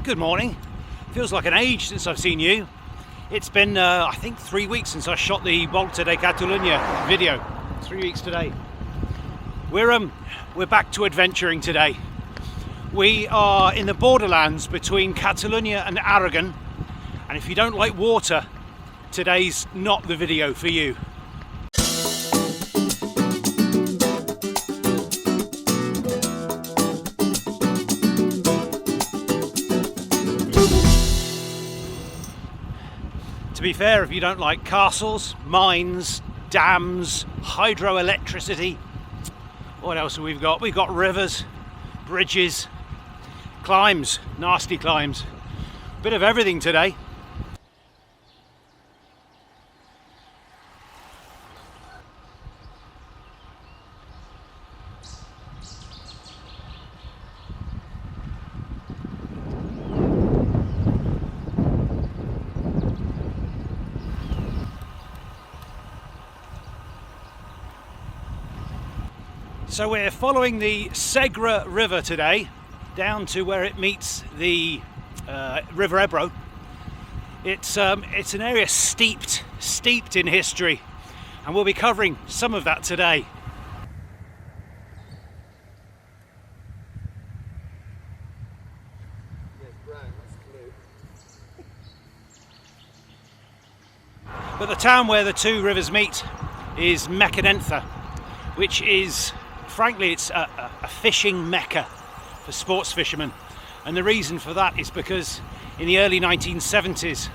good morning. Feels like an age since I've seen you. It's been, I think, 3 weeks since I shot the Volta de Catalunya video. 3 weeks today. We're back to adventuring today. We are in the borderlands between Catalonia and Aragon, and if you don't like water, today's not the video for you. To be fair, if you don't like castles, mines, dams, hydroelectricity, what else have we got? We've got rivers, bridges, climbs, nasty climbs. Bit of everything today. So we're following the Segre River today, down to where it meets the River Ebro. It's an area steeped in history, and we'll be covering some of that today. But the town where the two rivers meet is Mequinenza, which is, frankly, it's a fishing mecca for sports fishermen. And the reason for that is because in the early 1970s,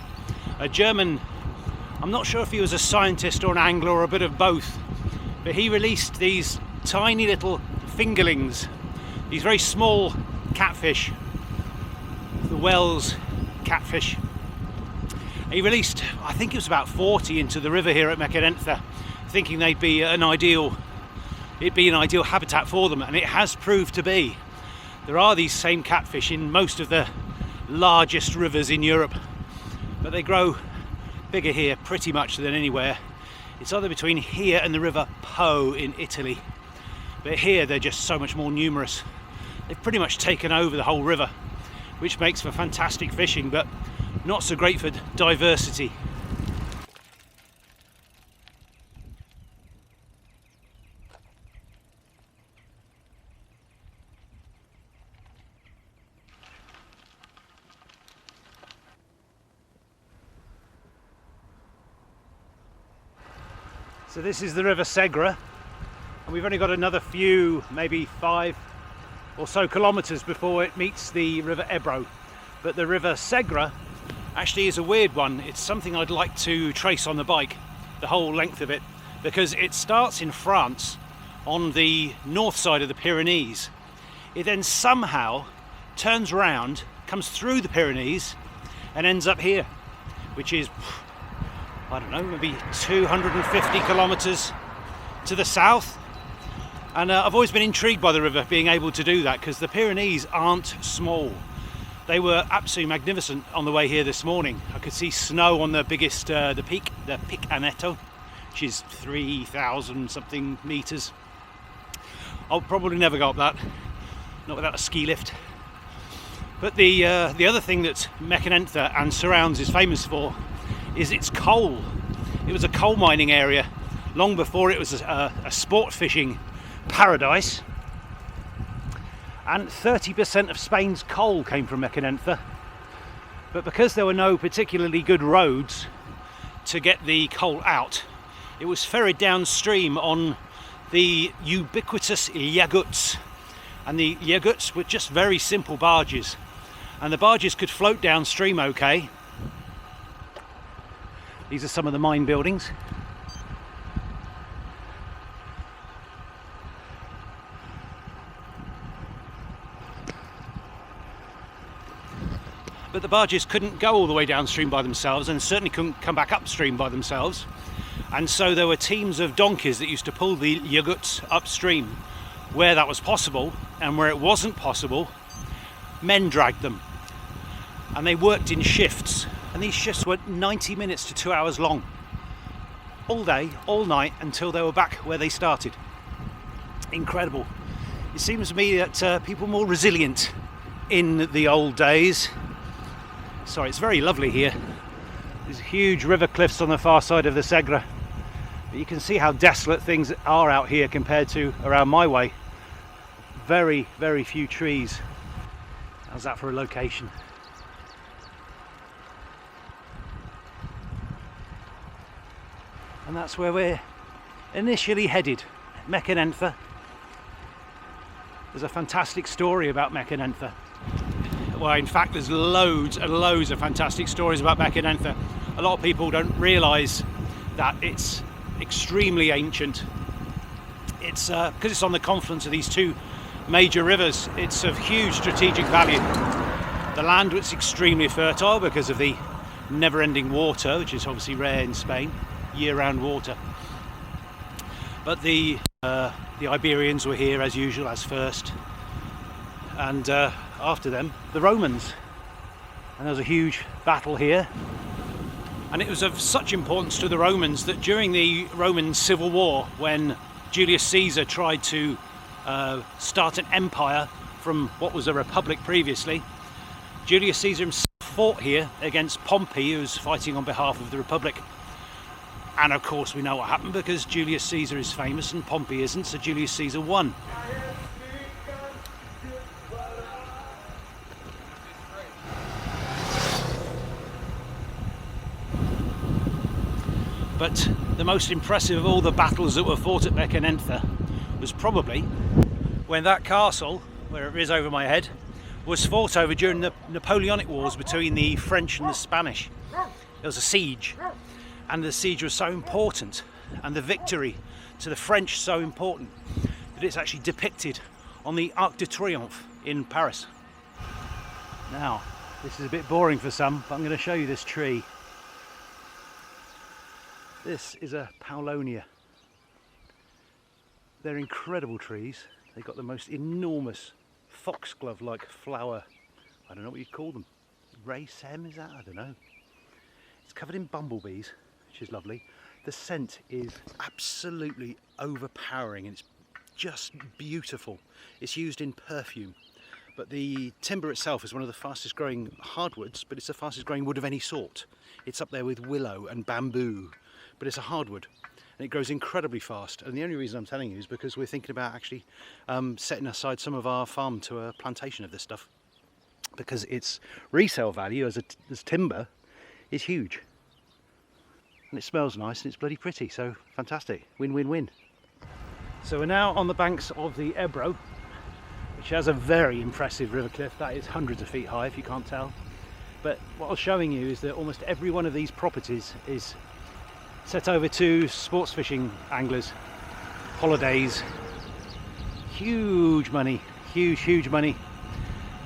a German, I'm not sure if he was a scientist or an angler or a bit of both, but he released these tiny little fingerlings, these very small catfish, the Wells catfish. He released, I think it was about 40 into the river here at Mequinenza, thinking they'd be it'd be an ideal habitat for them, and it has proved to be. There are these same catfish in most of the largest rivers in Europe, but they grow bigger here pretty much than anywhere. It's either between here and the River Po in Italy, but here they're just so much more numerous. They've pretty much taken over the whole river, which makes for fantastic fishing, but not so great for diversity. So this is the River Segre, and we've only got another few, maybe 5 or so kilometres before it meets the River Ebro. But the River Segre actually is a weird one. It's something I'd like to trace on the bike, the whole length of it, because it starts in France on the north side of the Pyrenees. It then somehow turns around, comes through the Pyrenees and ends up here, which is, I don't know, maybe 250 kilometres to the south. And I've always been intrigued by the river being able to do that, because the Pyrenees aren't small. They were absolutely magnificent on the way here this morning. I could see snow on the biggest, the Pic Aneto, which is 3,000 something metres. I'll probably never go up that, not without a ski lift. But the other thing that Mequinenza and surrounds is famous for is its coal. It was a coal mining area long before it was a sport fishing paradise. And 30% of Spain's coal came from Mequinenza. But because there were no particularly good roads to get the coal out, it was ferried downstream on the ubiquitous yaguts. And the yaguts were just very simple barges. And the barges could float downstream okay. These are some of the mine buildings. But the barges couldn't go all the way downstream by themselves, and certainly couldn't come back upstream by themselves. And so there were teams of donkeys that used to pull the yaguts upstream where that was possible, and where it wasn't possible, men dragged them. And they worked in shifts. And these shifts were 90 minutes to 2 hours long. All day, all night, until they were back where they started. Incredible. It seems to me that people were more resilient in the old days. Sorry, it's very lovely here. There's huge river cliffs on the far side of the Segre. But you can see how desolate things are out here compared to around my way. Very, very few trees. How's that for a location? And that's where we're initially headed, Mecenentha. There's a fantastic story about Mecenentha. Well, in fact, there's loads and loads of fantastic stories about Mecenentha. A lot of people don't realise that it's extremely ancient. It's because it's on the confluence of these two major rivers, it's of huge strategic value. The land was extremely fertile because of the never-ending water, which is obviously rare in Spain, year-round water. But the Iberians were here as usual, as first, and after them the Romans, and there was a huge battle here, and it was of such importance to the Romans that during the Roman Civil War, when Julius Caesar tried to start an empire from what was a republic previously, Julius Caesar himself fought here against Pompey, who was fighting on behalf of the republic. And of course we know what happened, because Julius Caesar is famous and Pompey isn't, so Julius Caesar won. But the most impressive of all the battles that were fought at Mecenentha was probably when that castle, where it is over my head, was fought over during the Napoleonic Wars between the French and the Spanish. There was a siege, and the siege was so important, and the victory to the French so important, that it's actually depicted on the Arc de Triomphe in Paris. Now, this is a bit boring for some, but I'm going to show you this tree. This is a Paulonia. They're incredible trees. They've got the most enormous foxglove-like flower. I don't know what you'd call them. Racem, is that? I don't know. It's covered in bumblebees, which is lovely. The scent is absolutely overpowering, and it's just beautiful. It's used in perfume, but the timber itself is one of the fastest growing hardwoods, but it's the fastest growing wood of any sort. It's up there with willow and bamboo, but it's a hardwood, and it grows incredibly fast. And the only reason I'm telling you is because we're thinking about actually setting aside some of our farm to a plantation of this stuff, because its resale value as timber is huge, and it smells nice, and it's bloody pretty, so fantastic. Win-win-win. So we're now on the banks of the Ebro, which has a very impressive river cliff that is hundreds of feet high, if you can't tell. But what I was showing you is that almost every one of these properties is set over to sports fishing anglers, holidays. Huge money, huge money.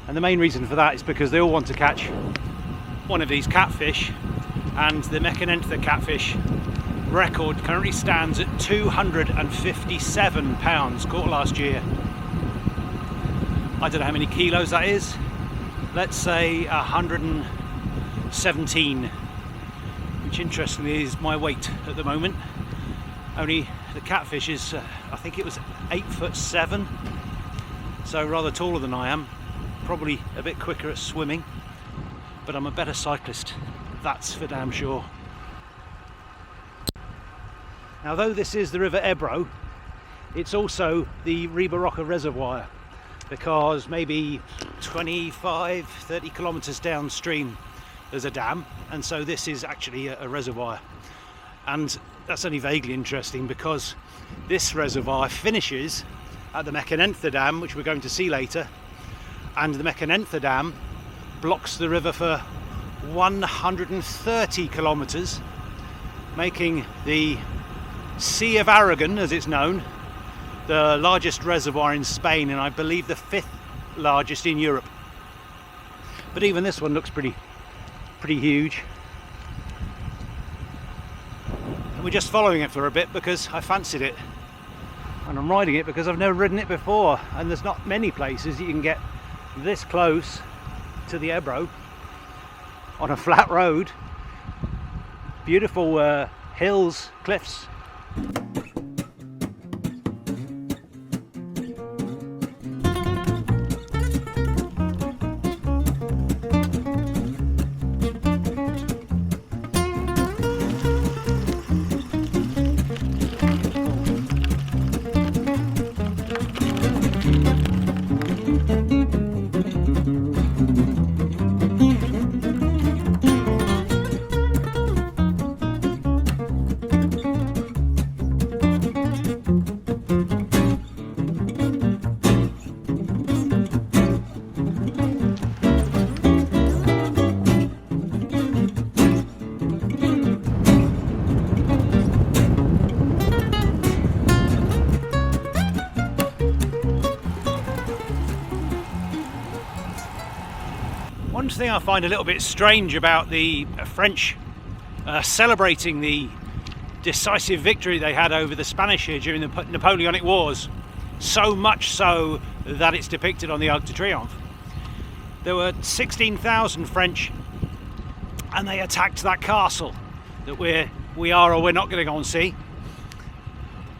And the main reason for that is because they all want to catch one of these catfish, and the Mecenentha catfish record currently stands at 257 pounds caught last year. I don't know how many kilos that is. Let's say 117, which interestingly is my weight at the moment. Only the catfish is, I think it was 8'7", so rather taller than I am. Probably a bit quicker at swimming, but I'm a better cyclist, that's for damn sure. Now, though this is the River Ebro, it's also the Ribarroca Reservoir, because maybe 25-30 kilometres downstream there's a dam, and so this is actually a reservoir. And that's only vaguely interesting because this reservoir finishes at the Mecenentha Dam, which we're going to see later, and the Mecenentha Dam blocks the river for 130 kilometres, making the Sea of Aragon, as it's known, the largest reservoir in Spain, and I believe the 5th largest in Europe. But even this one looks pretty huge. And we're just following it for a bit because I fancied it, and I'm riding it because I've never ridden it before, and there's not many places you can get this close to the Ebro on a flat road. Beautiful hills, cliffs. One thing I find a little bit strange about the French celebrating the decisive victory they had over the Spanish here during the Napoleonic Wars, so much so that it's depicted on the Arc de Triomphe. There were 16,000 French, and they attacked that castle that we are or we're not going to go and see.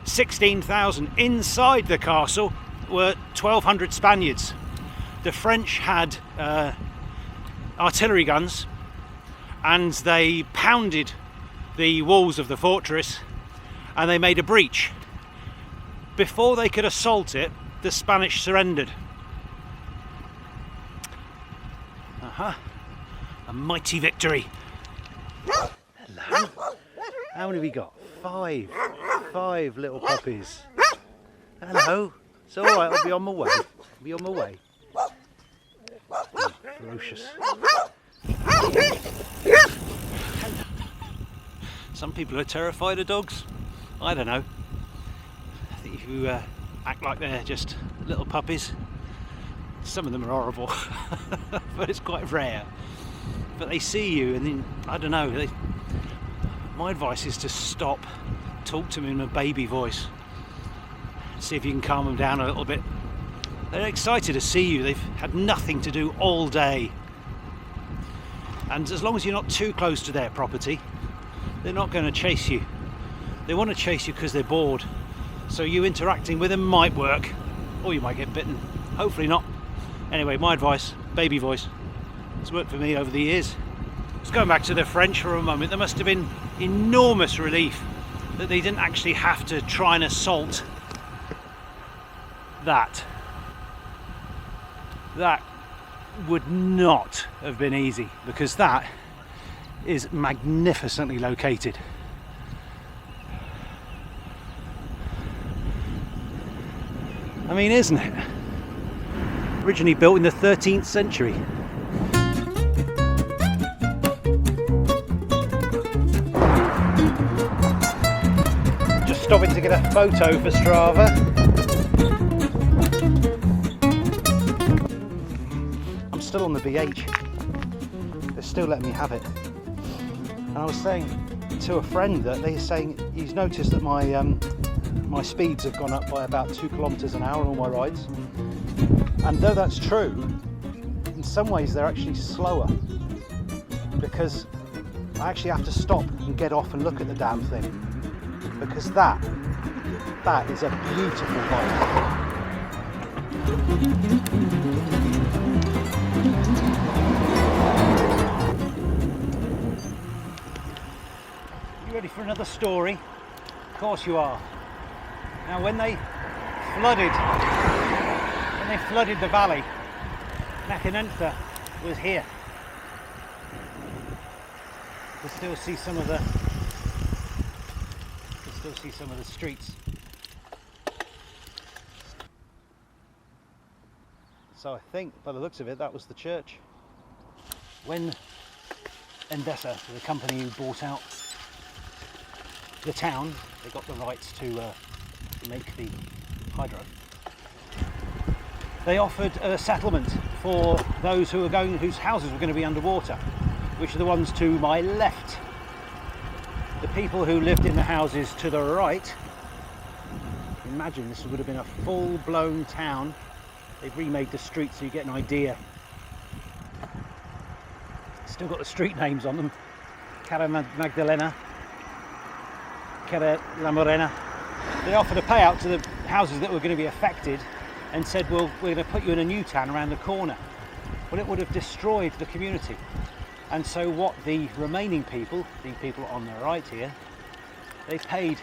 16,000. Inside the castle were 1,200 Spaniards. The French had artillery guns, and they pounded the walls of the fortress, and they made a breach. Before they could assault it, the Spanish surrendered. A mighty victory. Hello. How many have we got? Five little puppies. Hello. It's all right. I'll be on my way. Oh, ferocious. Some people are terrified of dogs. I don't know. I think if you act like they're just little puppies, some of them are horrible, but it's quite rare. But they see you, and then I don't know. My advice is to stop, talk to them in a baby voice, see if you can calm them down a little bit. They're excited to see you. They've had nothing to do all day, and as long as you're not too close to their property, they're not going to chase you. They want to chase you because they're bored. So you interacting with them might work, or you might get bitten. Hopefully not. Anyway, my advice, baby voice. It's worked for me over the years. Let's go back to the French for a moment. There must have been enormous relief that they didn't actually have to try and assault that. That would not have been easy, because that is magnificently located. I mean, isn't it? Originally built in the 13th century. Just stopping to get a photo for Strava. I'm still on the BH. They're still letting me have it. And I was saying to a friend that they're saying he's noticed that my speeds have gone up by about 2 kilometers an hour on all my rides. And though that's true, in some ways they're actually slower, because I actually have to stop and get off and look at the damn thing, because that is a beautiful bike. You ready for another story? Of course you are. Now when they flooded the valley, Nacanentha was here. You can still see some of the streets. So I think, by the looks of it, that was the church. When Endesa, the company who bought out the town, they got the rights to make the hydro. They offered a settlement for those whose houses were going to be underwater, which are the ones to my left. The people who lived in the houses to the right, imagine this would have been a full-blown town. They've remade the streets so you get an idea. Still got the street names on them. Cara Magdalena, Cara La Morena. They offered a payout to the houses that were going to be affected, and said, well, we're going to put you in a new town around the corner. Well, it would have destroyed the community. And so what the remaining people, the people on the right here, they paid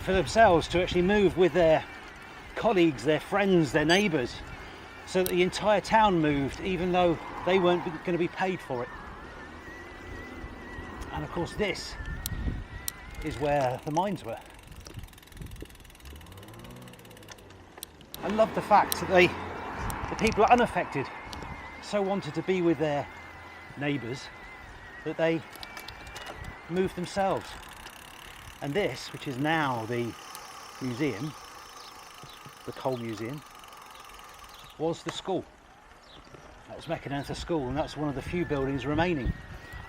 for themselves to actually move with their colleagues, their friends, their neighbours, so that the entire town moved, even though they weren't going to be paid for it. And of course this is where the mines were. I love the fact that the people unaffected so wanted to be with their neighbours that they moved themselves. And this, which is now the museum, the coal museum, was the school. That was Mechanism School, and that's one of the few buildings remaining.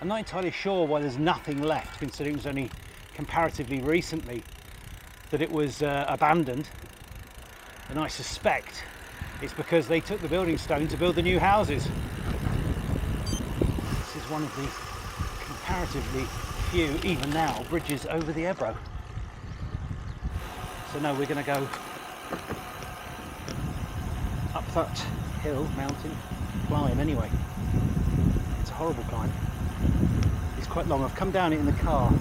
I'm not entirely sure why there's nothing left, considering it was only comparatively recently that it was abandoned, and I suspect it's because they took the building stone to build the new houses. This is one of the comparatively few, even now, bridges over the Ebro. So no, we're going to go up that hill, mountain, climb anyway. It's a horrible climb. It's quite long. I've come down it in the car,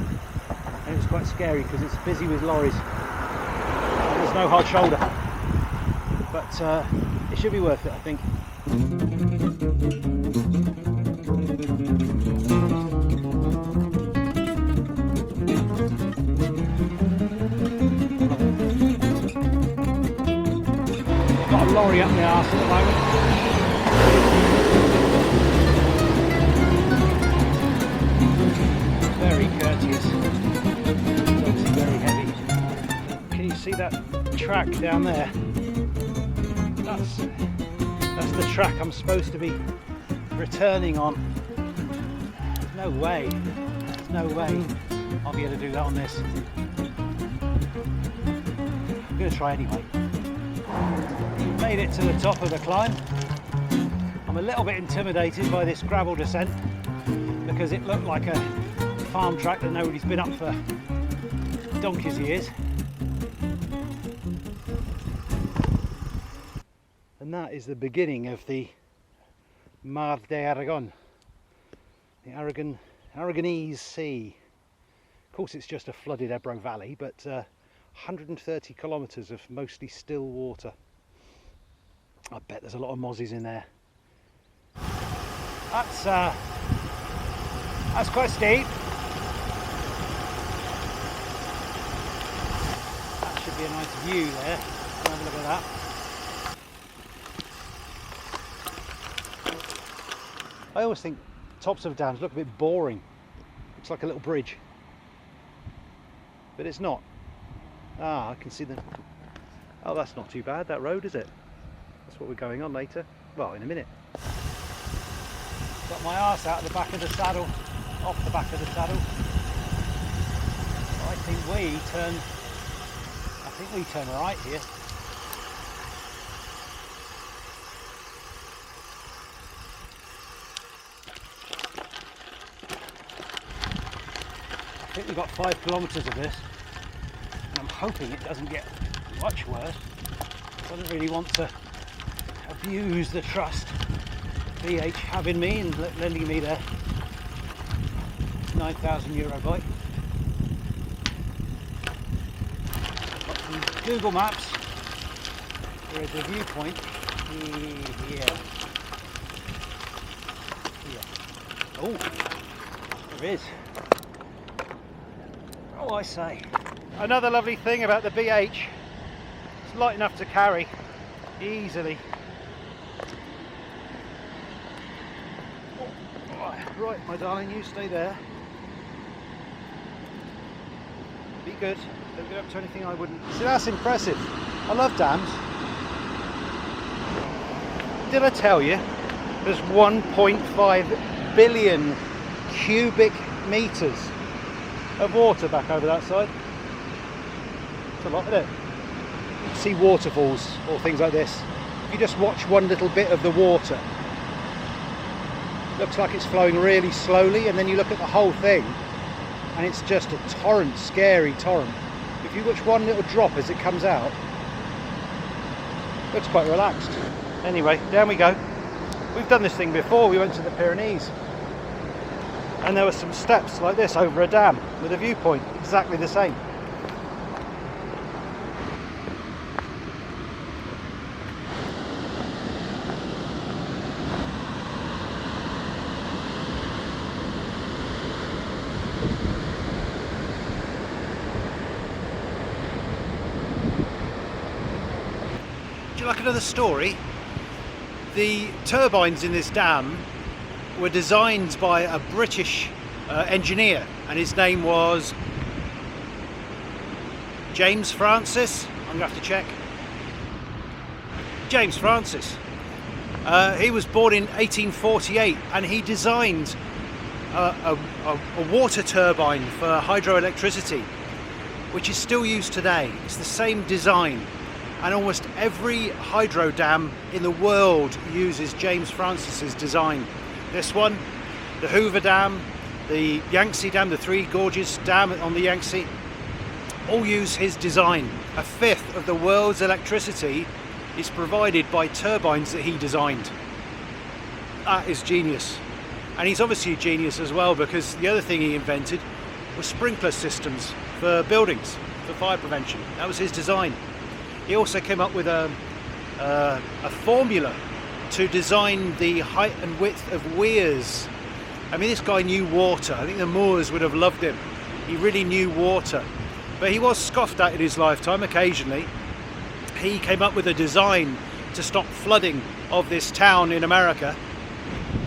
and it's quite scary because it's busy with lorries. And there's no hard shoulder, but it should be worth it, I think. Got a lorry up my arse at the moment. Very courteous. It's obviously very heavy. Can you see that track down there? That's the track I'm supposed to be returning on. There's no way I'll be able to do that on this. I'm going to try anyway. Made it to the top of the climb. I'm a little bit intimidated by this gravel descent because it looked like a farm track that nobody's been up for donkey's years. And that is the beginning of the Mar de Aragon, the Aragonese Sea. Of course, it's just a flooded Ebro Valley, but 130 kilometres of mostly still water. I bet there's a lot of mozzies in there. That's quite steep. That should be a nice view there. Have a look at that. I always think tops of dams look a bit boring. Looks like a little bridge, but it's not. Ah, I can see the. Oh, that's not too bad. That road, is it? That's what we're going on later. Well, in a minute. Got my arse out of the back of the saddle, off the back of the saddle. I think we turn right here. I think we've got 5 kilometres of this, and I'm hoping it doesn't get much worse. I don't really want to abuse the trust BH have in me and lending me their €9,000 bike. Got some Google Maps. There is a viewpoint here. Oh, there is. Oh, I say. Another lovely thing about the BH, it's light enough to carry easily. Right, my darling, you stay there. Be good. Don't get up to anything I wouldn't. See, that's impressive. I love dams. Did I tell you there's 1.5 billion cubic meters of water back over that side? It's a lot, isn't it? You see waterfalls or things like this. If you just watch one little bit of the water, looks like it's flowing really slowly, and then you look at the whole thing and it's just a torrent, scary torrent. If you watch one little drop as it comes out, looks quite relaxed. Anyway, down we go. We've done this thing before. We went to the Pyrenees and there were some steps like this over a dam with a viewpoint, exactly the same. Like another story, the turbines in this dam were designed by a British engineer, and his name was James Francis. I'm going to have to check. James Francis. He was born in 1848 and he designed a water turbine for hydroelectricity, which is still used today. It's the same design, and almost every hydro dam in the world uses James Francis's design. This one, the Hoover Dam, the Yangtze Dam, the Three Gorges Dam on the Yangtze, all use his design. A fifth of the world's electricity is provided by turbines that he designed. That is genius. And he's obviously a genius as well, because the other thing he invented was sprinkler systems for buildings, for fire prevention. That was his design. He also came up with a formula to design the height and width of weirs. I mean, this guy knew water. I think the Moors would have loved him. He really knew water. But he was scoffed at in his lifetime occasionally. He came up with a design to stop flooding of this town in America.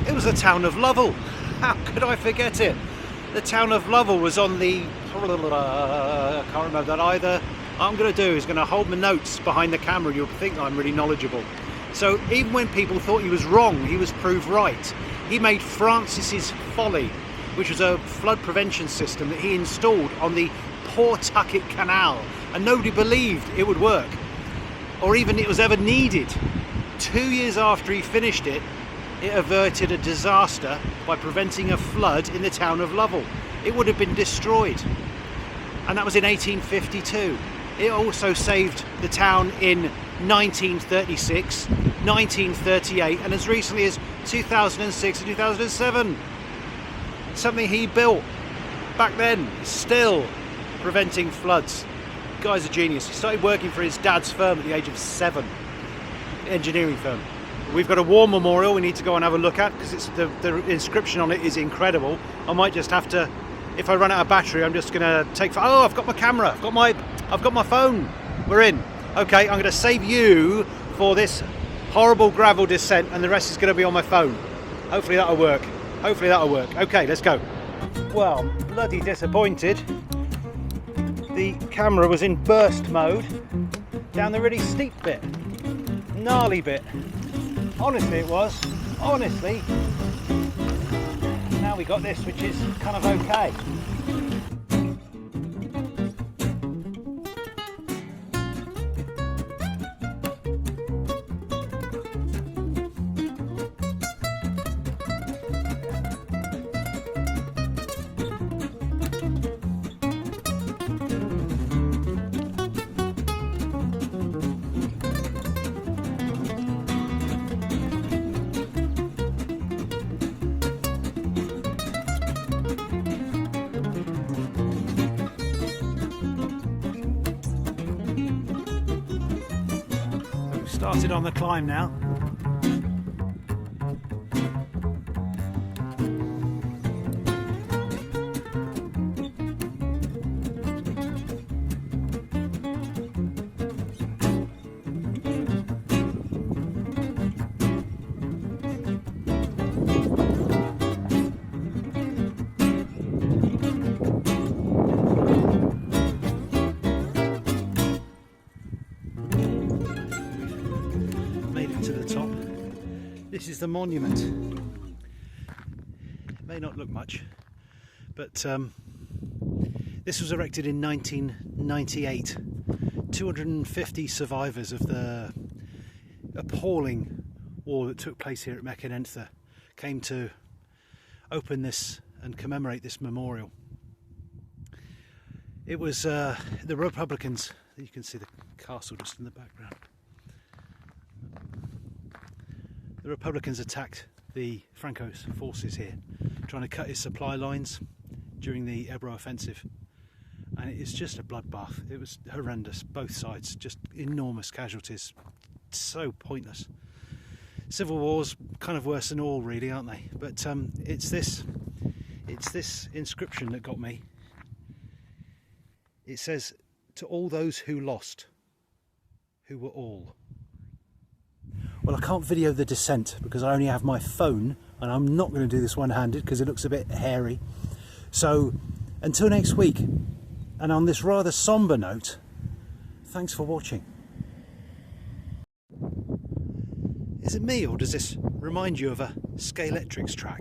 It was the town of Lovell. How could I forget it? The town of Lovell was on the... I can't remember that either. What I'm going to do is going to hold my notes behind the camera. You'll think I'm really knowledgeable. So even when people thought he was wrong, he was proved right. He made Francis's Folly, which was a flood prevention system that he installed on the Pawtucket Canal, and nobody believed it would work, or even it was ever needed. 2 years after he finished it, it averted a disaster by preventing a flood in the town of Lovell. It would have been destroyed. And that was in 1852. It also saved the town in 1936, 1938, and as recently as 2006 and 2007. Something he built back then, still preventing floods. The guy's a genius. He started working for his dad's firm at the age of 7, engineering firm. We've got a war memorial we need to go and have a look at, because it's the inscription on it is incredible. I might just have to, if I run out of battery, I'm just going to take... Oh, I've got my camera. I've got my phone. We're in. Okay, I'm going to save you for this horrible gravel descent, and the rest is going to be on my phone. Hopefully that'll work. Hopefully that'll work. Okay, let's go. Well, I'm bloody disappointed. The camera was in burst mode down the really steep bit. Gnarly bit. Honestly it was. Honestly. Now we got this, which is kind of okay. Started on the climb now. This is the monument. It may not look much, but this was erected in 1998. 250 survivors of the appalling war that took place here at Mequinenza came to open this and commemorate this memorial. It was the Republicans. You can see the castle just in the background. The Republicans attacked the Franco's forces here, trying to cut his supply lines during the Ebro offensive. And it's just a bloodbath. It was horrendous, both sides, just enormous casualties. So pointless. Civil wars, kind of worse than all, really, aren't they? But it's this inscription that got me. It says, "To all those who lost, who were all." Well, I can't video the descent because I only have my phone, and I'm not going to do this one-handed because it looks a bit hairy. So until next week, and on this rather somber note, thanks for watching. Is it me, or does this remind you of a Scalextrics track?